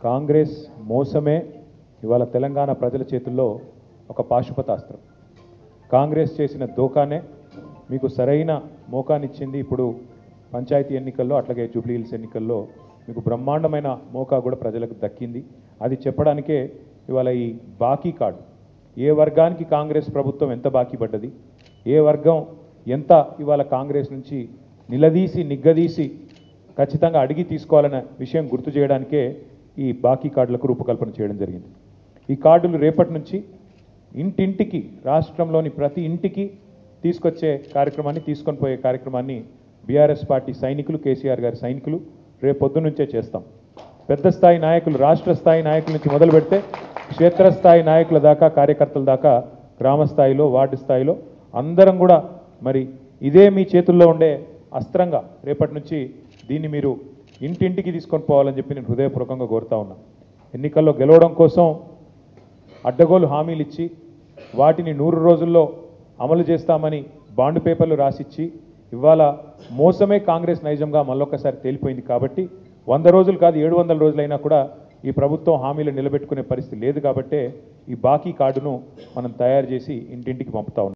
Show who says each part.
Speaker 1: కాంగ్రెస్ మోసమే ఇవాళ తెలంగాణ ప్రజల చేతుల్లో ఒక పాశుపతాస్త్రం. కాంగ్రెస్ చేసిన దోకానే మీకు సరైన మోకానిచ్చింది. ఇప్పుడు పంచాయతీ ఎన్నికల్లో అట్లాగే జూబ్లీ హిల్స్ ఎన్నికల్లో మీకు బ్రహ్మాండమైన మోకా కూడా ప్రజలకు దక్కింది. అది చెప్పడానికే ఇవాళ ఈ బాకీ కార్డు, ఏ వర్గానికి కాంగ్రెస్ ప్రభుత్వం ఎంత బాకీ పడ్డది, ఏ వర్గం ఎంత ఇవాళ కాంగ్రెస్ నుంచి నిగ్గదీసి ఖచ్చితంగా అడిగి తీసుకోవాలనే విషయం గుర్తు చేయడానికే ఈ బాకీ కార్డులకు రూపకల్పన చేయడం జరిగింది. ఈ కార్డులు రేపటి నుంచి ఇంటింటికి, రాష్ట్రంలోని ప్రతి ఇంటికి తీసుకొచ్చే కార్యక్రమాన్ని, తీసుకొని పోయే కార్యక్రమాన్ని బీఆర్ఎస్ పార్టీ సైనికులు, కేసీఆర్ గారి సైనికులు రేపు పొద్దున్న నుంచే చేస్తాం. పెద్ద స్థాయి నాయకులు, రాష్ట్ర స్థాయి నాయకుల నుంచి మొదలు పెడితే క్షేత్రస్థాయి నాయకుల దాకా, కార్యకర్తల దాకా, గ్రామ స్థాయిలో, వార్డు స్థాయిలో అందరం కూడా మరి ఇదే మీ చేతుల్లో ఉండే అస్త్రంగా రేపటి నుంచి దీన్ని మీరు ఇంటింటికి తీసుకొని పోవాలని చెప్పి నేను హృదయపూర్వకంగా కోరుతా ఉన్నా. ఎన్నికల్లో గెలవడం కోసం అడ్డగోలు హామీలు ఇచ్చి వాటిని 100 రోజుల్లో అమలు చేస్తామని బాండ్ పేపర్లు రాసిచ్చి ఇవాళ మోసమే కాంగ్రెస్ నైజంగా మళ్ళొక్కసారి తేలిపోయింది. కాబట్టి 100 రోజులు కాదు, 700 రోజులైనా కూడా ఈ ప్రభుత్వం హామీలు నిలబెట్టుకునే పరిస్థితి లేదు. కాబట్టే ఈ బాకీ కార్డును మనం తయారు చేసి ఇంటింటికి పంపుతా ఉన్నాం.